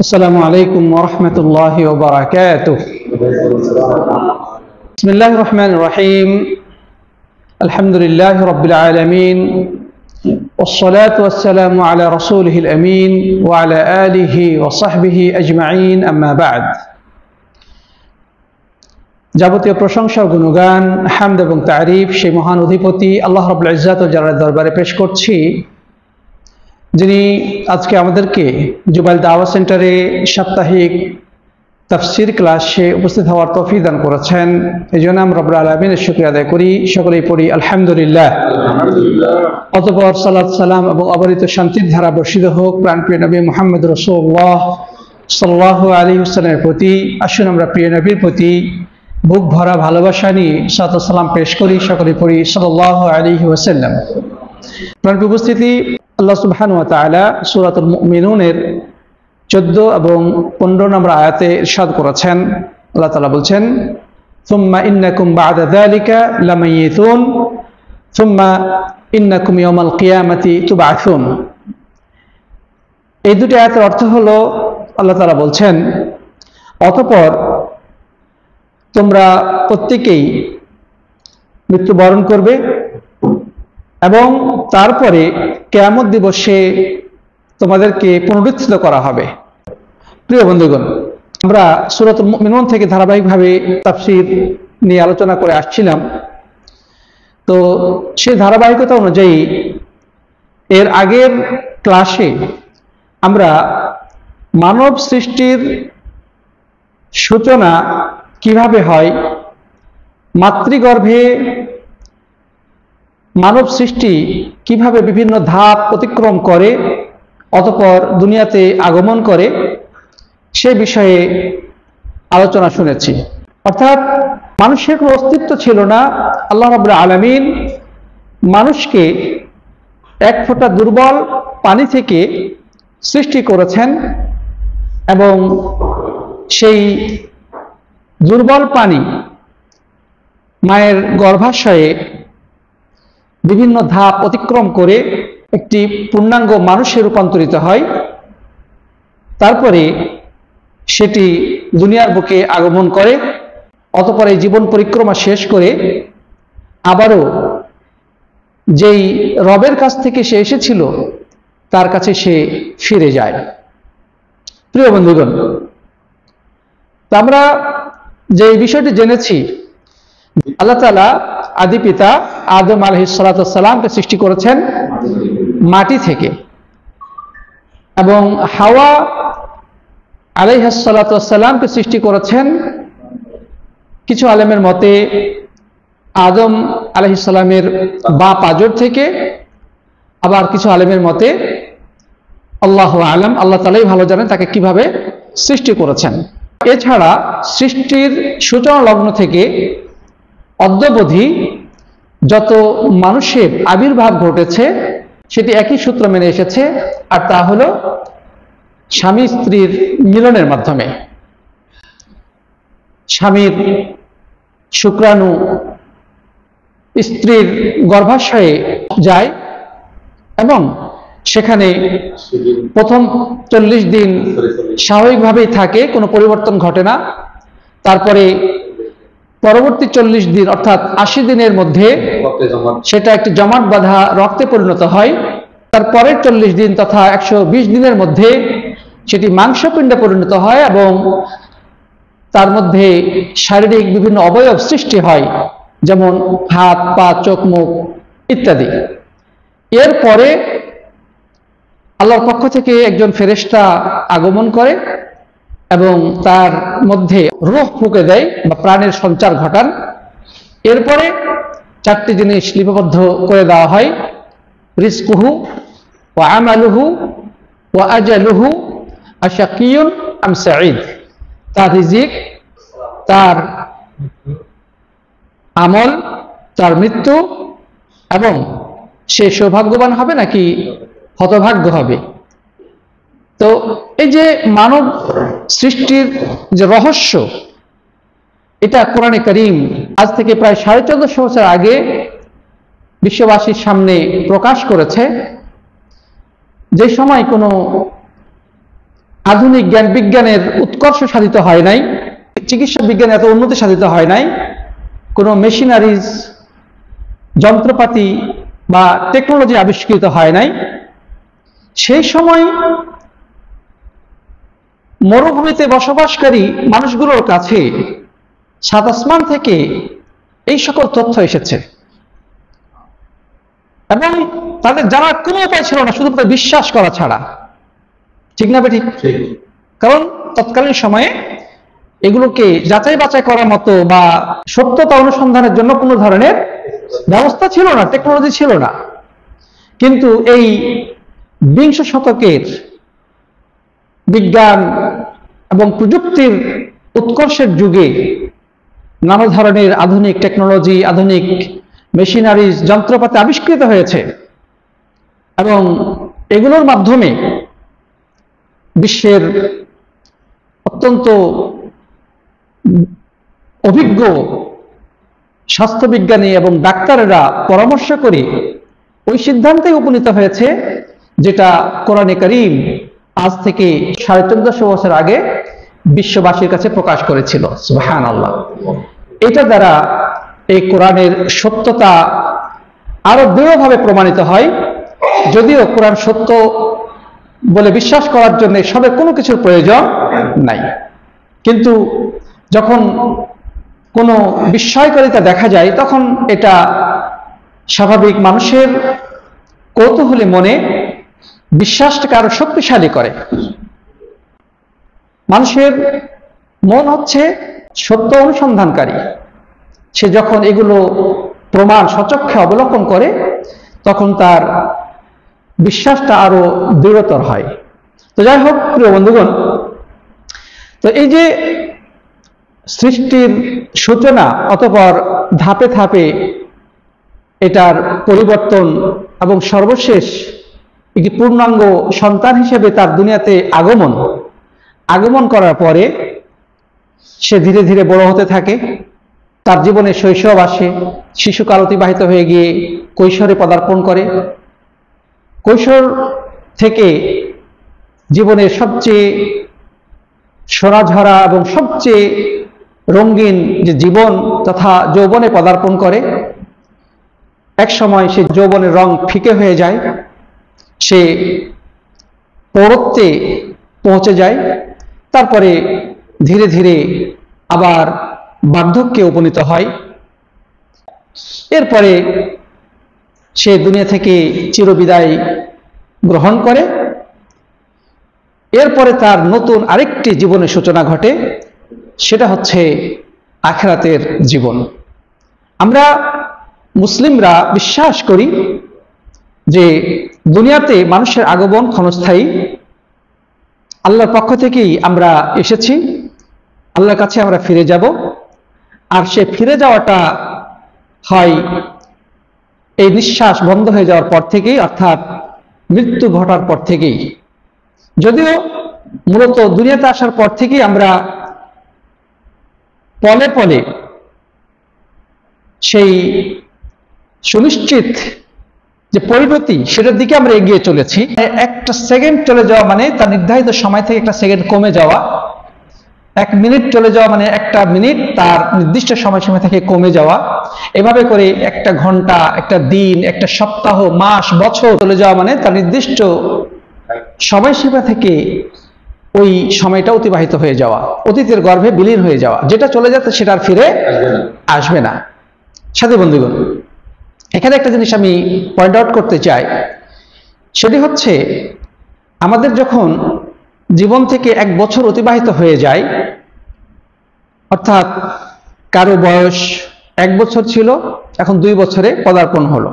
السلام عليكم ورحمة الله وبركاته. بسم الله الرحمن الرحيم. الحمد لله رب العالمين، والصلاة والسلام على رسوله الأمين وعلى آله وصحبه أجمعين. أما بعد. যাবতীয় প্রশংসা ও গুণগান, হামদ এবং তারিফ সেই মহান অধিপতি আল্লাহ রাব্বুল ইজ্জাত ওয়াল জালালের দরবারে পেশ করছি, যিনি আজকে আমাদেরকে জুবাইল দাওয়া সেন্টারে সাপ্তাহিক তাফসীর ক্লাসে উপস্থিত হওয়ার তৌফিক দান করেছেন। এই জন্য আমরা রব্বুল আলামিনের শুকরিয়া আদায় করি, সকলেই পড়ি আলহামদুলিল্লাহ। অতঃপর সালাত সালাম এবং অবারিত শান্তির ধারা বর্ষিত হোক প্রাণপ্রিয় নবী মুহাম্মদ রাসূলুল্লাহ সাল্লাল্লাহু আলাইহি ওয়াসাল্লামের প্রতি। আসুন আমরা প্রিয় নবীর প্রতি বুক ভরা ভালোবাসা নিয়ে সালাত সালাম পেশ করি, সকলেই পড়ি সাল্লাল্লাহু আলাইহি ওয়াসাল্লাম। প্রাণপ্রিয় উপস্থিতি, আল্লাহ সুবহানাহু ওয়া তাআলা সূরাতুল মুমিনুনের 14 এবং 15 নম্বর আয়াতে ইরশাদ করেছেন। আল্লাহ তাআলা বলছেন, সুম্মা ইন্নাকুম বা'দা যালিকা লামাইয়িতুন সুম্মা ইন্নাকুম ইয়াওমাল কিয়ামাতি তুবআসুন। এই দুটি আয়াতের অর্থ হলো, আল্লাহ তাআলা বলছেন, অতঃপর তোমরা প্রত্যেকেই মৃত্যুবরণ করবে এবং তারপরে কিয়ামত দিবসে তোমাদেরকে পুনরুত্থিত করা হবে। প্রিয় বন্ধুগণ, আমরা সূরাতুল মুমিনুন থেকে ধারাবাহিকভাবে তাফসীর নিয়ে আলোচনা করে আসছিলাম। তো সেই ধারাবাহিকতা অনুযায়ী এর আগের ক্লাসে আমরা মানব সৃষ্টির সূচনা কিভাবে হয়, মাতৃগর্ভে মানব সৃষ্টি কিভাবে বিভিন্ন ধাপ অতিক্রম করে অতঃপর দুনিয়াতে আগমন করে, সে বিষয়ে আলোচনা শুনেছি। অর্থাৎ মানুষের কোনো অস্তিত্ব ছিল না, আল্লাহ রাব্বুল আলামিন মানুষকে এক ফোঁটা দুর্বল পানি থেকে সৃষ্টি করেছেন এবং সেই দুর্বল পানি মায়ের গর্ভাশয়ে বিভিন্ন ধাপ অতিক্রম করে একটি পূর্ণাঙ্গ মানুষে রূপান্তরিত হয়। তারপরে সেটি দুনিয়ার বুকে আগমন করে, অতঃপর এই জীবন পরিক্রমা শেষ করে আবারও যেই রবের কাছ থেকে সে এসেছিল তার কাছে সে ফিরে যায়। প্রিয় বন্ধুগণ, তো আমরা যে বিষয়টি জেনেছি, আল্লাহ তাআলা আদি পিতা আদম আলাইহিস সালাতু ওয়াস সালামকে সৃষ্টি করেছেন মাটি থেকে এবং হাওয়া আলাইহিস সালাতু ওয়াস সালামকে সৃষ্টি করেছেন কিছু আলেমের মতে আদম আলাইহিস সালামের বাঁ পাঁজর থেকে, আবার কিছু আলেমের মতে আল্লাহু আ'লাম, আল্লাহ তাআলাই ভালো জানেন তাকে কিভাবে সৃষ্টি করেছেন। এছাড়া সৃষ্টির সূচনা লগ্ন থেকে অদ্যাবধি যত মানুষের আবির্ভাব ঘটেছে সেটি একই সূত্র মেনে এসেছে, আর তা হলো স্বামী স্ত্রীর মিলনের মাধ্যমে। স্বামীর শুক্রাণু স্ত্রীর গর্ভাশয়ে যায় এবং সেখানে প্রথম 40 দিন স্বাভাবিকভাবেই থাকে, কোনো পরিবর্তন ঘটে না। তারপরে পরবর্তী 40 দিন অর্থাৎ 80 দিনের মধ্যে সেটা একটি জমাট বাঁধা রক্তে পরিণত হয়। তারপরের 40 দিন তথা 120 দিনের মধ্যে সেটি মাংসপিণ্ডে পরিণত হয় এবং তার মধ্যে শারীরিক বিভিন্ন অবয়ব সৃষ্টি হয়, যেমন হাত, পা, চোখ, মুখ ইত্যাদি। এরপরে আল্লাহর পক্ষ থেকে একজন ফেরেশতা আগমন করে এবং তার মধ্যে রূহ ফুঁকে দেয় বা প্রাণের সঞ্চার ঘটান। এরপরে 4টি জিনিস লিপিবদ্ধ করে দেওয়া হয়: রিজকুহু ওয়া আমালুহু ওয়া আজালুহু আশাকিয়ুন আম সাঈদ। তার রিজিক, তার আমল, তার মৃত্যু এবং সে সৌভাগ্যবান হবে নাকি হতভাগ্য হবে। তো এই যে মানব সৃষ্টির যে রহস্য, এটা কোরআনে কারীম আজ থেকে প্রায় 1450 বছর আগে বিশ্ববাসীর সামনে প্রকাশ করেছে। যে সময় কোনো আধুনিক জ্ঞান বিজ্ঞানের উৎকর্ষ সাধিত হয় নাই, চিকিৎসা বিজ্ঞানে এত উন্নতি সাধিত হয় নাই, কোনো মেশিনারিজ যন্ত্রপাতি বা টেকনোলজি আবিষ্কৃত হয় নাই, সেই সময় মরুভূমিতে বসবাসকারী মানুষগুলোর কাছে সাত আসমান থেকে এই সকল তথ্য এসেছে এবং তাদের জানার কোনো উপায় ছিল না শুধুমাত্র বিশ্বাস করা ছাড়া। ঠিক না বেঠিক? কারণ তৎকালীন সময়ে এগুলোকে যাচাই বাছাই করার মতো বা সত্যতা অনুসন্ধানের জন্য কোনো ধরনের ব্যবস্থা ছিল না, টেকনোলজি ছিল না। কিন্তু এই বিংশ শতকের বিজ্ঞান এবং প্রযুক্তির উৎকর্ষের যুগে নানা ধরনের আধুনিক টেকনোলজি, আধুনিক মেশিনারিজ, যন্ত্রপাতি আবিষ্কৃত হয়েছে এবং এগুলোর মাধ্যমে বিশ্বের অত্যন্ত অভিজ্ঞ স্বাস্থ্যবিজ্ঞানী এবং ডাক্তারেরা পরামর্শ করে ওই সিদ্ধান্তে উপনীত হয়েছে যেটা কোরআনে কারীম আজ থেকে 1450 বছর আগে বিশ্ববাসীর কাছে প্রকাশ করেছিল। সুবহানাল্লাহ। এটা দ্বারা এই কোরআনের সত্যতা আরো দৃঢ়ভাবে প্রমাণিত হয়। যদিও কোরআন সত্য বলে বিশ্বাস করার জন্য সবে কোনো কিছুর প্রয়োজন নাই, কিন্তু যখন কোনো বিস্ময়কারিতা দেখা যায় তখন এটা স্বাভাবিক মানুষের কৌতূহলী মনে বিশ্বাসটাকে আরো শক্তিশালী করে। মানুষের মন হচ্ছে সত্য অনুসন্ধানকারী। সে যখন এগুলো প্রমাণ সচক্ষে অবলোকন করে তখন তার বিশ্বাসটা আরো দৃঢ়তর হয়। তো যাই হোক প্রিয় বন্ধুগণ, তো এই যে সৃষ্টির সূচনা অতঃপর ধাপে ধাপে এটার পরিবর্তন এবং সর্বশেষ একটি পূর্ণাঙ্গ সন্তান হিসেবে তার দুনিয়াতে আগমন করার পরে সে ধীরে ধীরে বড় হতে থাকে। তার জীবনে শৈশব আসে, শিশুকাল অতিবাহিত হয়ে গিয়ে কৈশোরে পদার্পণ করে। কৈশোর থেকে জীবনের সবচেয়ে সোনাঝরা এবং সবচেয়ে রঙিন যে জীবন তথা যৌবনে পদার্পণ করে। এক সময় সে যৌবনের রং ফিকে হয়ে যায়, সে প্রৌঢ়ত্বে পৌঁছে যায়, তারপরে ধীরে ধীরে আবার বার্ধক্যে উপনীত হয়। এরপরে সে দুনিয়া থেকে চিরবিদায় গ্রহণ করে। এরপরে তার নতুন আরেকটি জীবনের সূচনা ঘটে, সেটা হচ্ছে আখিরাতের জীবন। আমরা মুসলিমরা বিশ্বাস করি যে দুনিয়াতে মানুষের আগমন ক্ষণস্থায়ী। আল্লাহর পক্ষ থেকেই আমরা এসেছি, আল্লাহর কাছে আমরা ফিরে যাব। আর সে ফিরে যাওয়াটা হয় এই নিঃশ্বাস বন্ধ হয়ে যাওয়ার পর থেকেই, অর্থাৎ মৃত্যু ঘটার পর থেকেই। যদিও মূলত দুনিয়াতে আসার পর থেকেই আমরা পলে পলে সেই সুনিশ্চিত যে পরিণতি সেটার দিকে আমরা এগিয়ে চলেছি। একটা সেকেন্ড চলে যাওয়া মানে তার নির্ধারিত সময় থেকে একটা সেকেন্ড কমে যাওয়া, এক মিনিট চলে যাওয়া মানে একটা মিনিট তার নির্দিষ্ট সময়সীমা থেকে কমে যাওয়া, এভাবে করে একটা ঘন্টা, একটা দিন, একটা সপ্তাহ, মাস, বছর চলে যাওয়া মানে তার নির্দিষ্ট সময়সীমা থেকে ওই সময়টা অতিবাহিত হয়ে যাওয়া, অতীতের গর্ভে বিলীন হয়ে যাওয়া। যেটা চলে যাচ্ছে সেটা আর ফিরে আসবে না। সাথী বন্ধুগণ, এখানে একটা জিনিস আমি পয়েন্ট আউট করতে চাই, সেটি হচ্ছে আমাদের যখন জীবন থেকে 1 বছর অতিবাহিত হয়ে যায়, অর্থাৎ কারো বয়স 1 বছর ছিল, এখন 2 বছরে পদার্পণ হলো।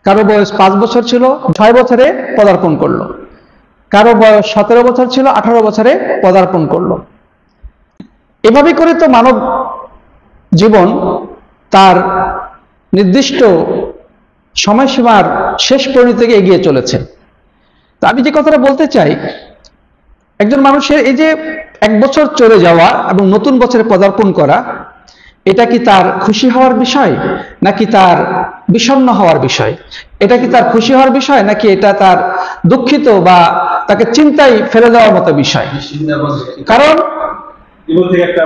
কারো বয়স 5 বছর ছিল, 6 বছরে পদার্পণ করলো। কারো বয়স 17 বছর ছিল, 18 বছরে পদার্পণ করলো। এভাবে করে তো মানব জীবন তার নির্দিষ্ট সময়সীমার শেষ পরিণতি থেকে এগিয়ে চলেছে। তো আমি যে কথাটা বলতে চাই, একজন মানুষের এই যে 1 বছর চলে যাওয়া এবং নতুন বছরে পদার্পণ করা, এটা কি তার খুশি হওয়ার বিষয় নাকি তার বিষণ্ণ হওয়ার বিষয়? এটা কি তার খুশি হওয়ার বিষয় নাকি এটা তার দুঃখিত বা তাকে চিন্তায় ফেলে দেওয়ার মতো বিষয়। কারণ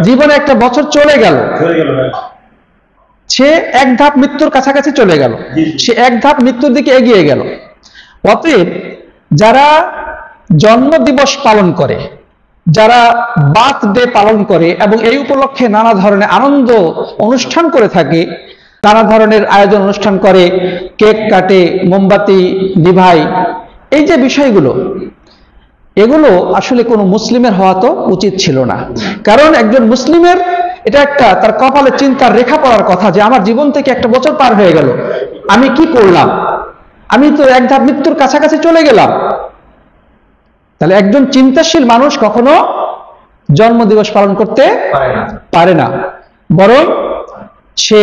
জীবনে একটা বছর চলে গেল, সে এক ধাপ মৃত্যুর কাছাকাছি চলে গেল, সে এক ধাপ মৃত্যুর দিকে এগিয়ে গেল। অতএব যারা জন্মদিবস পালন করে, যারা বার্থডে পালন করে এবং এই উপলক্ষে নানা ধরনের আনন্দ অনুষ্ঠান করে থাকে, নানা ধরনের আয়োজন অনুষ্ঠান করে, কেক কাটে, মোমবাতি নিভায়, এই যে বিষয়গুলো, এগুলো আসলে কোনো মুসলিমের হওয়া তো উচিত ছিল না। কারণ একজন মুসলিমের এটা একটা তার কপালে চিন্তার রেখা পড়ার কথা যে আমার জীবন থেকে একটা বছর পার হয়ে গেল, আমি কি করলাম, আমি তো এক ধাপ মৃত্যুর কাছাকাছি চলে গেলাম। তাহলে একজন চিন্তাশীল মানুষ কখনো জন্মদিবস পালন করতে পারে না, বরং সে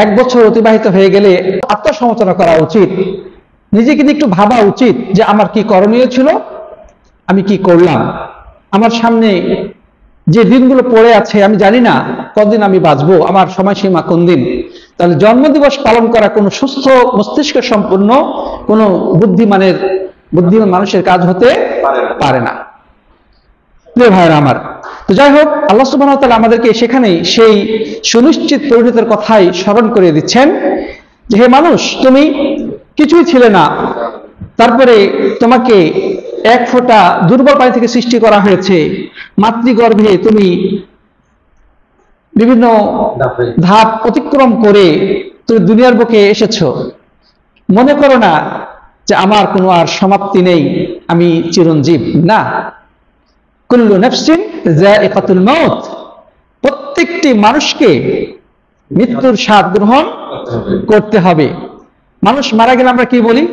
এক বছর অতিবাহিত হয়ে গেলে আত্মসমালোচনা করা উচিত, নিজেকে একটু ভাবা উচিত যে আমার কি করণীয় ছিল, আমি কি করলাম, আমার সামনে যে দিনগুলো পড়ে আছে আমি জানি না কতদিন আমি বাঁচবো, আমার সময়সীমা কোন দিন। তাহলে জন্মদিবস পালন করা কোনো সুস্থ মস্তিষ্ক সম্পন্ন কোনো বুদ্ধিমান মানুষের কাজ হতে পারে না। প্রিয় ভাইরা আমার, তো যাই হোক, আল্লাহ সুবহানাহু ওয়া তাআলা আমাদেরকে সেখানেই সেই সুনিশ্চিত পরিণতির কথাই স্মরণ করে দিচ্ছেন যে হে মানুষ, তুমি কিছুই ছিলে না, তারপরে তোমাকে এক ফোঁটা দুর্বল পানি থেকে সৃষ্টি করা হয়েছে, মাতৃগর্ভে তুমি বিভিন্ন ধাপ অতিক্রম করে তুমি দুনিয়ার বুকে এসেছো। মনে করো না যে আমার কোনো আর সমাপ্তি নেই, আমি চিরঞ্জীব না। কুল্লু নাফসিন যায়িকাতুল মাউত, প্রত্যেকটি মানুষকে মৃত্যুর স্বাদ গ্রহণ করতে হবে। মানুষ মারা গেলে আমরা কি বলি?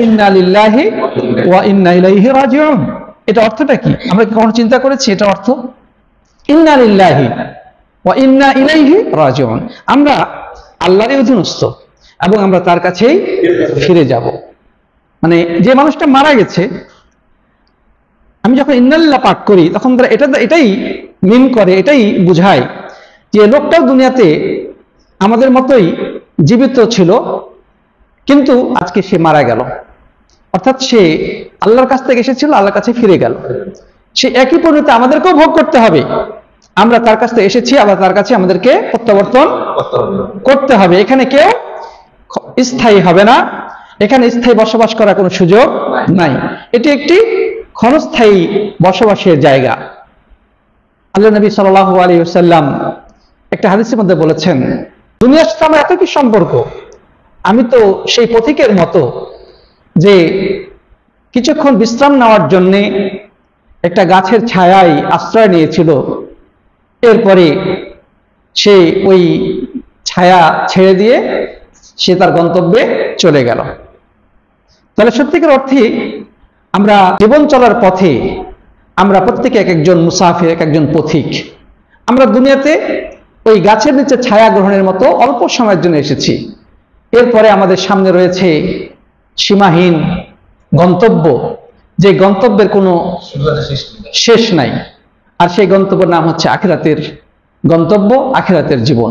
ইন্না লিল্লাহি ওয়া ইন্না ইলাইহি রাজিউন। এটা অর্থটা কি? আমরা কি কখনো চিন্তা করেছি এটা অর্থ? ইন্না লিল্লাহি ওয়া ইন্না ইলাইহি রাজিউন, আমরা আল্লাহরই অধীনস্থ এবং আমরা তার কাছেই ফিরে যাব। মানে যে মানুষটা মারা গেছে, আমি যখন ইন্নালিল্লাহ পাঠ করি তখন তারা এটাই মিন করে, এটাই বুঝায় যে লোকটাও দুনিয়াতে আমাদের মতোই জীবিত ছিল, কিন্তু আজকে সে মারা গেল। অর্থাৎ সে আল্লাহর কাছ থেকে এসেছিল, আল্লাহর কাছে ফিরে গেল। সে একই পরিণতি আমাদেরকেও ভোগ করতে হবে। আমরা তার কাছ থেকে এসেছি, আবার তার কাছে আমাদেরকে প্রত্যাবর্তন করতে হবে। এখানে কেউ স্থায়ী হবে না, এখানে স্থায়ী বসবাস করার কোনো সুযোগ নাই। এটি একটি ক্ষণস্থায়ী বসবাসের জায়গা। আল্লাহ নবী সাল্লাল্লাহু আলাইহি ওয়াসাল্লাম একটা হাদিসের মধ্যে বলেছেন, দুনিয়ার সাথে আমার এত কি সম্পর্ক, আমি তো সেই পথিকের মতো যে কিছুক্ষণ বিশ্রাম নেওয়ার জন্য একটা গাছের ছায়ায় আশ্রয় নিয়েছিল, এরপরে সে ওই ছায়া ছেড়ে দিয়ে সে তার গন্তব্যে চলে গেল। তাহলে সত্যিকার অর্থে আমরা জীবন চলার পথে আমরা প্রত্যেকে এক একজন মুসাফির, এক একজন পথিক। আমরা দুনিয়াতে ওই গাছের নিচে ছায়া গ্রহণের মতো অল্প সময়ের জন্য এসেছি, এরপরে আমাদের সামনে রয়েছে সীমাহীন গন্তব্য, যে গন্তব্যের কোনো শেষ নাই। আর সেই গন্তব্যের নাম হচ্ছে আখিরাতের গন্তব্য, আখিরাতের জীবন।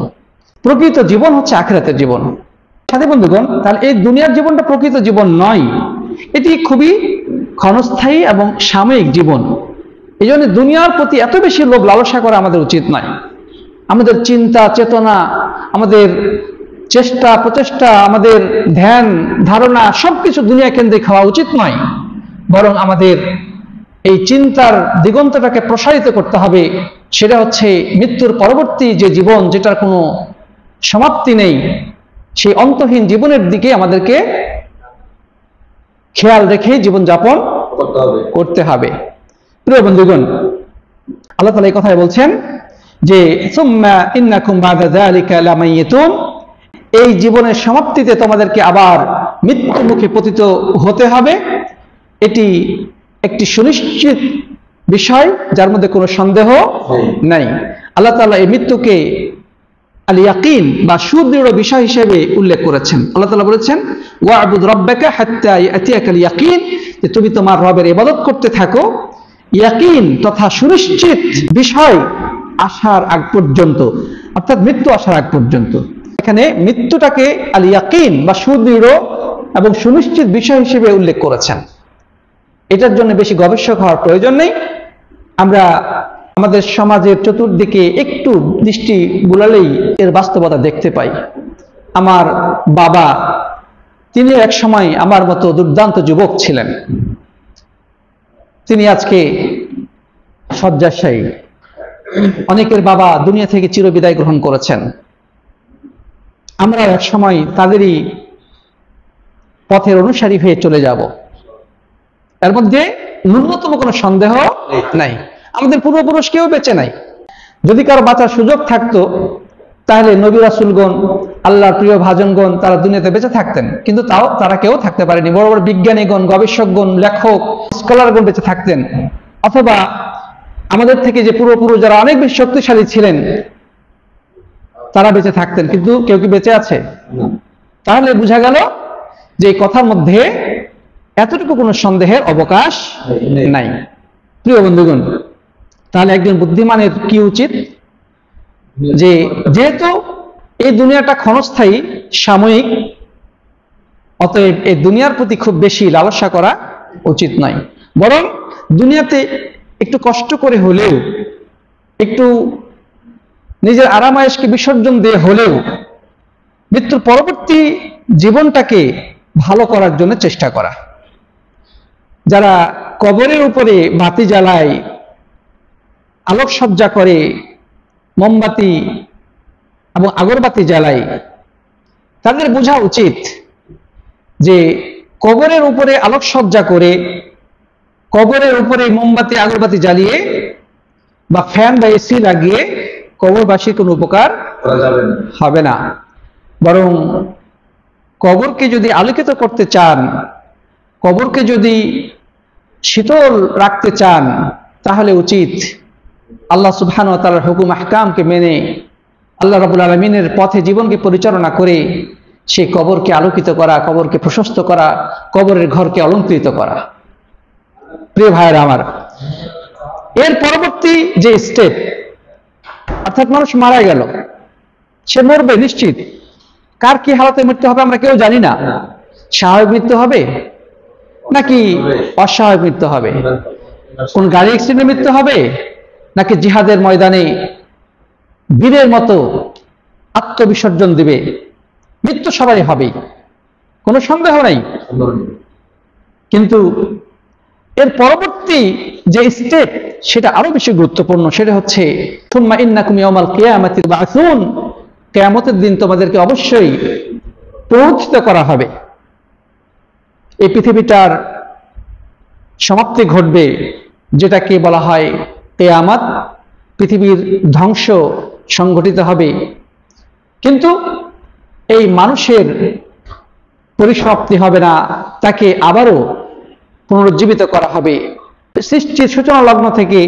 প্রকৃত জীবন হচ্ছে আখিরাতের জীবন। সাথী বন্ধুগণ, তাহলে এই দুনিয়ার জীবনটা প্রকৃত জীবন নয়, এটি খুবই ক্ষণস্থায়ী এবং সাময়িক জীবন। এই জন্য দুনিয়ার প্রতি এত বেশি লোভ লালসা করা আমাদের উচিত নয়। আমাদের চিন্তা চেতনা, আমাদের চেষ্টা প্রচেষ্টা, আমাদের ধ্যান ধারণা সবকিছু দুনিয়া কেন্দ্রিক হওয়া উচিত নয়, বরং আমাদের এই চিন্তার দিগন্তটাকে প্রসারিত করতে হবে। সেটা হচ্ছে মৃত্যুর পরবর্তী যে জীবন, যেটার কোনো সমাপ্তি নেই, সেই অন্তহীন জীবনের দিকে আমাদেরকে খেয়াল রেখেই জীবনযাপন করতে হবে। প্রিয় বন্ধুগণ, আল্লাহ তাআলা এই কথাই বলছেন যে সুম্মা ইন্নাকুম বাদা যালিকা লামাইয়িতুন, এই জীবনের সমাপ্তিতে তোমাদেরকে আবার মৃত্যু মুখে পতিত হতে হবে। এটি একটি সুনিশ্চিত বিষয়, যার মধ্যে কোনো সন্দেহ নাই। আল্লাহ তাআলা এই মৃত্যুকে আল ইয়াকিন বা সুদৃঢ় বিষয় হিসেবে উল্লেখ করেছেন। আল্লাহ তাআলা বলেছেন ওয়া'বুদ রাব্বাকা হাত্তা ইয়াতিয়াকাল ইয়াকিন, যে তুমি তোমার রবের ইবাদত করতে থাকো ইয়াকিন তথা সুনিশ্চিত বিষয় আসার আগ পর্যন্ত, অর্থাৎ মৃত্যু আসার আগ পর্যন্ত। এখানে মৃত্যুটাকে আল ইয়াকিন বা সুদৃঢ় এবং সুনিশ্চিত বিষয় হিসেবে উল্লেখ করেছেন। এটার জন্য বেশি গবেষক হওয়ার প্রয়োজন নেই। আমরা আমাদের সমাজের চতুর্দিকে একটু দৃষ্টি বুলালেই এর বাস্তবতা দেখতে পাই। আমার বাবা, তিনি এক সময় আমার মতো দুর্দান্ত যুবক ছিলেন। তিনি আজকে শয্যাশায়ী। অনেকের বাবা দুনিয়া থেকে চিরবিদায় গ্রহণ করেছেন। আমরা এক সময় তাদেরই পথের অনুসারী হয়ে চলে যাব, এর মধ্যে ন্যূনতম কোনো সন্দেহ নাই। আমাদের পূর্বপুরুষ কেউ বেঁচে নাই। যদি কারো বাঁচার সুযোগ থাকতো তাহলে নবী রাসূলগণ, আল্লাহর প্রিয় ভাজনগণ তারা দুনিয়াতে বেঁচে থাকতেন, কিন্তু তাও তারা কেউ থাকতে পারেনি। বড় বড় বিজ্ঞানীগণ, গবেষকগণ, লেখক, স্কলারগণ বেঁচে থাকতেন, অথবা আমাদের থেকে যে পূর্বপুরুষ যারা অনেক বেশি শক্তিশালী ছিলেন তারা বেঁচে থাকতেন, কিন্তু কেউ কি বেঁচে আছে? তাহলে বোঝা গেল যে এই কথার মধ্যে এতটুকু কোনো সন্দেহের অবকাশ নাই। প্রিয় বন্ধুগণ, তাহলে একজন বুদ্ধিমানের কি উচিত? যে যেহেতু এই দুনিয়াটা ক্ষণস্থায়ী, সাময়িক, অতএব এই দুনিয়ার প্রতি খুব বেশি লালসা করা উচিত নয়। বরং দুনিয়াতে একটু কষ্ট করে হলেও, একটু নিজের আরামায়েশকে বিসর্জন দিয়ে হলেও মৃত্যুর পরবর্তী জীবনটাকে ভালো করার জন্য চেষ্টা করা। যারা কবরের উপরে বাতি জ্বালায়, আলোকসজ্জা করে, মোমবাতি এবং আগরবাতি জ্বালায়, তাদের বোঝা উচিত যে কবরের উপরে আলোকসজ্জা করে, কবরের উপরে মোমবাতি আগরবাতি জ্বালিয়ে বা ফ্যান বা এসি লাগিয়ে কবরবাসীর কোনো উপকার হবে না। বরং কবরকে যদি আলোকিত করতে চান, কবরকে যদি শীতল রাখতে চান, তাহলে উচিত আল্লাহ সুবহানাহু ওয়া তাআলার হুকুম আহকামকে মেনে আল্লাহ রাব্বুল আলামিনের পথে জীবনকে পরিচালনা করে সেই কবরকে আলোকিত করা, কবরকে প্রশস্ত করা, কবরের ঘরকে অলঙ্কৃত করা। প্রিয় ভাইয়েরা আমার, এর পরবর্তী যে স্টেপ, অর্থাৎ মানুষ মারা গেল, সে মরবে নিশ্চিত। কার কি হালতে মৃত্যু হবে আমরা কেউ জানি না। স্বাভাবিক মৃত্যু হবে নাকি অস্বাভাবিক মৃত্যু হবে? কোন গাড়ি অ্যাক্সিডেন্টে মৃত্যু হবে নাকি জিহাদের ময়দানে বীরের মতো আত্মবিসর্জন দিবে? মৃত্যু সবাই হবেই, কোনো সন্দেহ নাই। কিন্তু এর পরবর্তী যে স্টেপ সেটা আরো বেশি গুরুত্বপূর্ণ। সেটা হচ্ছে সুম্মা ইন্নাকুম ইয়াওমাল কিয়ামাতি তুবআসুন, কিয়ামতের দিন তোমাদেরকে অবশ্যই পুনরুত্থিত করা হবে। এই পৃথিবীটার সমাপ্তি ঘটবে, যেটাকে বলা হয় কিয়ামত। পৃথিবীর ধ্বংস সংঘটিত হবে, কিন্তু এই মানুষের পরিসমাপ্তি হবে না, তাকে আবারও পুনরুজ্জীবিত করা হবে। সৃষ্টির সূচনা লগ্ন থেকে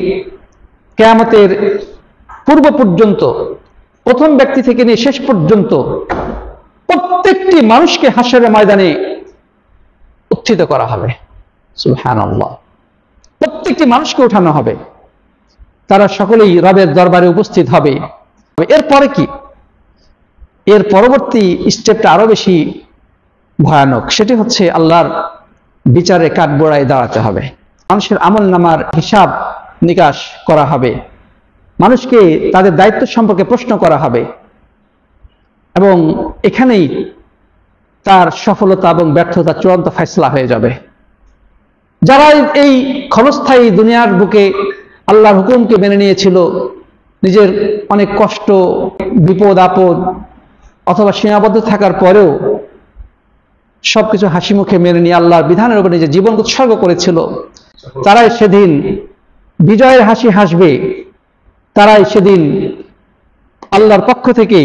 কিয়ামতের পূর্ব পর্যন্ত, প্রথম ব্যক্তি থেকে নিয়ে শেষ পর্যন্ত প্রত্যেকটি মানুষকে হাসরের ময়দানে উত্থিত করা হবে। সুবহানাল্লাহ। প্রত্যেকটি মানুষকে উঠানো হবে, তারা সকলেই রবের দরবারে উপস্থিত হবে। এরপরে কি? এর পরবর্তী স্টেপটা আরো বেশি ভয়ানক। সেটি হচ্ছে আল্লাহর বিচারে কাঠগড়ায় দাঁড়াতে হবে। মানুষের আমল নামার হিসাব নিকাশ করা হবে, মানুষকে তাদের দায়িত্ব সম্পর্কে প্রশ্ন করা হবে, এবং এখানেই তার সফলতা এবং ব্যর্থতা চূড়ান্ত ফয়সালা হয়ে যাবে। যারা এই ক্ষণস্থায়ী দুনিয়ার বুকে আল্লাহর হুকুমকে মেনে নিয়েছিল, নিজের অনেক কষ্ট, বিপদ আপদ অথবা সীমাবদ্ধ থাকার পরেও সবকিছু হাসি মুখে মেনে নিয়ে আল্লাহর বিধানের উপর নিজের জীবন উৎসর্গ করেছিল, তারাই সেদিন বিজয়ের হাসি হাসবে। তারাই সেদিন আল্লাহর পক্ষ থেকে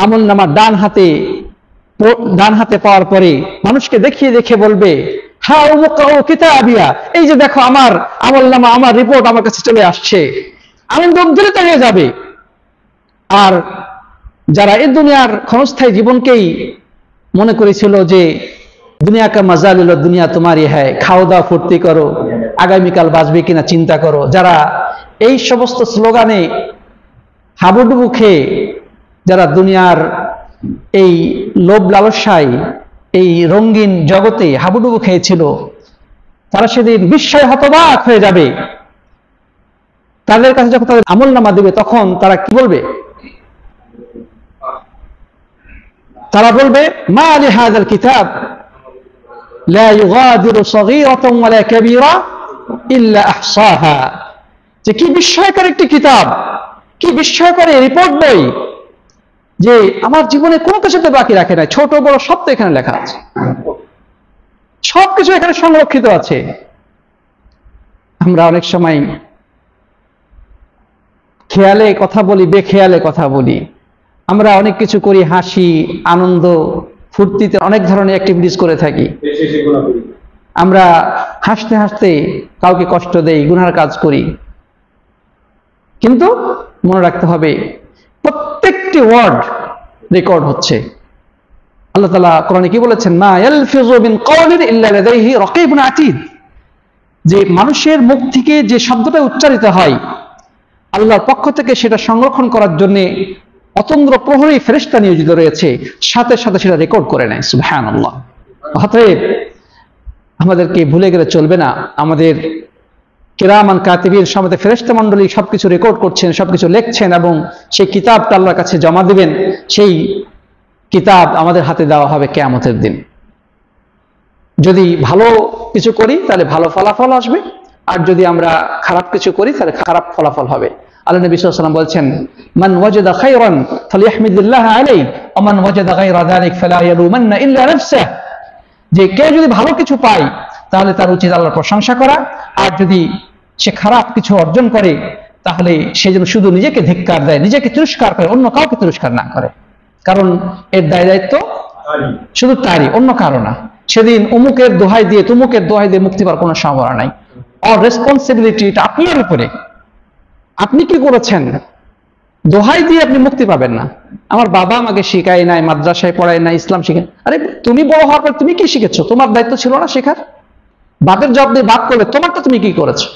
আমলনামা ডান হাতে পাওয়ার পরে মানুষকে দেখিয়ে দেখে বলবে, হ্যাঁ কিতাবিয়া, এই যে দেখো আমার আমলনামা, আমার রিপোর্ট আমার কাছে চলে আসছে। আনন্দ উদ্দীপিত হয়ে যাবে। আর যারা এই দুনিয়ার ক্ষণস্থায়ী জীবনকেই মনে করেছিল যে দুনিয়া কা মজা লিলো, দুনিয়া তোমারই হ্যায়, খাও দাও ফুর্তি করো, আগামীকাল বাঁচবে কিনা চিন্তা করো, যারা এই সমস্ত স্লোগানে হাবুডুবু খেয়ে যারা দুনিয়ার এই লোভ লালসায়, এই রঙিন জগতে হাবুডুবু খেয়েছিল, তারা সেদিন বিস্ময়ে হতবাক হয়ে যাবে। তাদের কাছে যখন তাদের আমলনামা দেবে তখন তারা কি বলবে? তারা বলবে মা লিহাযাল কিতাব লা ইউগাদিরু সগীরাতান ওয়ালা কাবীরা ইল্লা আহসাহা। যে কি বিস্ময়কর একটি কিতাব, কি বিস্ময়কর রিপোর্ট বই, যে আমার জীবনে কোনো কিছুতে বাকি রাখে না, ছোট বড় সব তো এখানে লেখা আছে, সবকিছু এখানে সংরক্ষিত আছে। আমরা অনেক সময় খেয়ালে কথা বলি, বেখেয়ালে কথা বলি, আমরা অনেক কিছু করি, হাসি আনন্দ ফুর্তিতে অনেক ধরনের অ্যাক্টিভিটিস করে থাকি। আমরা হাসতে হাসতে কাউকে কষ্ট দেই, গুনার কাজ করি, কিন্তু মনে রাখতে হবে প্রত্যেকটি ওয়ার্ড রেকর্ড হচ্ছে। আল্লাহ তাআলা কোরআনে কি বলেছেন? মা ইয়ালফিযু মিন কাওলিন ইল্লা লাদাইহি রাকীবুন আতীদ। যে মানুষের মুখ থেকে যে শব্দটা উচ্চারিত হয়, আল্লাহর পক্ষ থেকে সেটা সংরক্ষণ করার জন্য অতন্দ্র প্রহরী ফেরেশতা নিয়োজিত রয়েছে, সাথে সাথে সেটা রেকর্ড করে নেয়। সুবহানাল্লাহ। অতএব আমাদেরকে ভুলে গেলে চলবে না, আমাদের কিরামান কাতিবিন সমেত ফেরেশতা মণ্ডলী সবকিছু রেকর্ড করছেন, সবকিছু লিখছেন, এবং সেই কিতাবটা আল্লাহর কাছে জমা দিবেন। সেই কিতাব আমাদের হাতে দেওয়া হবে কিয়ামতের দিন। যদি ভালো কিছু করি তাহলে ভালো ফলাফল আসবে, আর যদি আমরা খারাপ কিছু করি তাহলে খারাপ ফলাফল হবে। আল্লাহ নবী সাল্লাল্লাহু আলাইহি ওয়াসাল্লাম বলছেন, মান ওয়াজাদা খায়রান ফালইহমিদুল্লাহ আলাইহি ওয়া মান ওয়াজাদা গায়রা যালিক ফালা ইয়ালুমান্না ইল্লা নাফসাহ। যে কেউ যদি ভালো কিছু পায় তাহলে তার উচিত আল্লাহর প্রশংসা করা, আর যদি সে খারাপ কিছু অর্জন করে তাহলে সে যেন শুধু নিজেকে ধিক্কার দেয়, নিজেকে তিরস্কার করে, অন্য কাউকে তিরস্কার না করে, কারণ এর দায় দায়িত্ব শুধু তারই, অন্য কারো না। সেদিন অমুকের দোহাই দিয়ে তুমুকের দোহাই দিয়ে মুক্তি পাওয়ার কোনো সম্ভাবনা নাই। আর রেসপন্সিবিলিটি এটা আপনার উপরে। আপনি কি করেছেন? দোহাই দিয়ে আপনি মুক্তি পাবেন না। আমার বাবা আমাকে শিখায় নাই, মাদ্রাসায় পড়ায় নাই, ইসলাম শিখায়। আরে তুমি বড় হওয়ার পর তুমি কি শিখেছো? তোমার দায়িত্ব ছিল না শেখার? বাপের জব দিয়ে বাপ করবে, তোমারটা তুমি কি করেছো?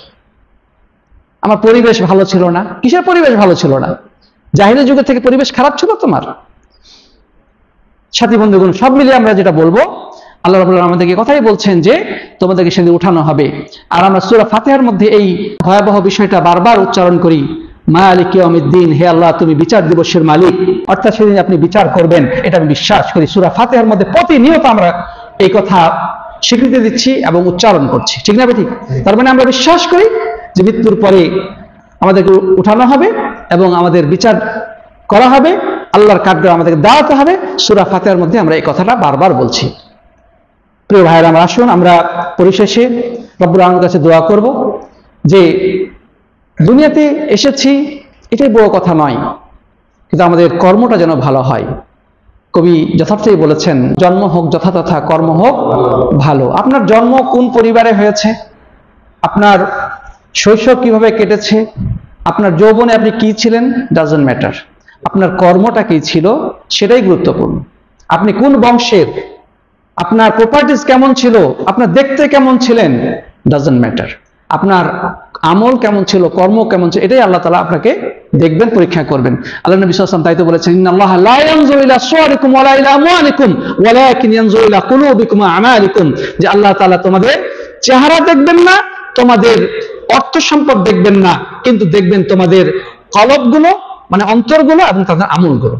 আমার পরিবেশ ভালো ছিল না। কিসের পরিবেশ ভালো ছিল না? জাহিলি যুগের থেকে পরিবেশ খারাপ ছিল তোমার? সাথী বন্ধুগণ, সব মিলিয়ে আমরা যেটা বলবো, আল্লাহ রাব্বুল আলামিন আমাদেরকে কথাই বলছেন যে তোমাদেরকে সেদিন উঠানো হবে। আর আমরা সূরা ফাতিহার মধ্যে এই ভয়াবহ বিষয়টা বারবার উচ্চারণ করি, মালিক ইয়াউমিদ্দিন, হে আল্লাহ তুমি বিচার দিবসের মালিক, অর্থাৎ সেদিন আপনি বিচার করবেন, এটা আমি বিশ্বাস করি। সূরা ফাতিহার মধ্যে প্রতিনিয়ত আমরা এই কথা স্বীকৃতি দিচ্ছি এবং উচ্চারণ করছি, ঠিক না ঠিক? তার মানে আমরা বিশ্বাস করি যে মৃত্যুর পরে আমাদেরকে উঠানো হবে এবং আমাদের বিচার করা হবে, আল্লাহর কাঠগড়ায় আমাদেরকে দাঁড়াতে হবে। সূরা ফাতিহার মধ্যে আমরা এই কথাটা বারবার বলছি। প্রিয় ভাইয়েরা, আমরা আসুন আমরা পরিশেষে রব্বুল আলামিনের কাছে দোয়া করব যে দুনিয়াতে এসেছি এটাই বড় কথা নয়, কিন্তু আমাদের কর্মটা যেন ভালো হয়। কবি যথার্থই বলেছেন, জন্ম হোক যথাতথা, কর্ম হোক ভালো। আপনার জন্ম কোন পরিবারে হয়েছে, আপনার শৈশব কিভাবে কেটেছে, আপনার যৌবনে আপনি কি ছিলেন, ডাজন্ট ম্যাটার। আপনার কর্মটা কি ছিল সেটাই গুরুত্বপূর্ণ। আপনি কোন বংশের, আপনার প্রপার্টিজ কেমন ছিল, আপনার দেখতে কেমন ছিলেন, ডাজন্ট ম্যাটার। আপনার আমল কেমন ছিল, কর্ম কেমন ছিল, এটাই আল্লাহ তাআলা আপনাকে দেখবেন, পরীক্ষা করবেন। আল্লাহ নবী সাল্লাল্লাহু আলাইহি ওয়াসাল্লাম তাই তো বলেছেন, ইন্নাল্লাহা লা ইয়ানজুরু ইলা সুওয়ারিকুম ওয়ালা ইলা আমওয়ালিকুম ওয়ালাকিন ইয়ানজুরু ইলা কুলুবিকুম ওয়া আমালিকুম। যে আল্লাহ তাআলা তোমাদের চেহারা দেখবেন না, তোমাদের অর্থ সম্পদ দেখবেন না, কিন্তু দেখবেন তোমাদের কলবগুলো, মানে অন্তরগুলো এবং তাদের আমলগুলো।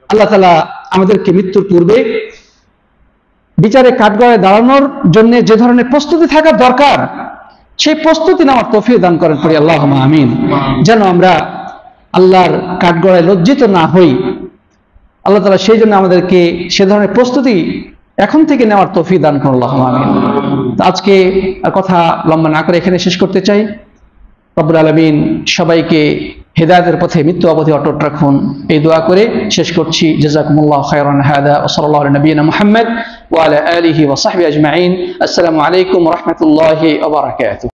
আল্লাহ তাআলা আমাদেরকে মৃত্যুর পূর্বে বিচারে কাঠগড়ায় দাঁড়ানোর জন্য যে ধরনের প্রস্তুতি থাকা দরকার, সেই প্রস্তুতি নেওয়ার তৌফিক দান করেন পড়ি আল্লাহুম্মা আমিন। যেন আমরা আল্লাহর কাঠগড়ায় লজ্জিত না হই। আল্লাহ তাআলা সেই জন্য আমাদেরকে সে ধরনের প্রস্তুতি এখন থেকে নেওয়ার তৌফিক দান করুন, আল্লাহুম্মা আমিন। আজকে কথা লম্বা না করে এখানে শেষ করতে চাই। রব্বুল আলামিন সবাইকে হেদায়েতের পথে মৃত্যু অবধি অটুট রাখুন, এই দোয়া করে শেষ করছি। জাযাকুমুল্লাহু খায়রান হাদা ওয়া সাল্লাল্লাহু আলা নবিয়িনা মুহাম্মদ ওয়া আলা আলিহি ওয়া সাহবিহি আজমাইন। আসসালামু আলাইকুম ওয়া রাহমাতুল্লাহি ওয়া বারাকাতুহু।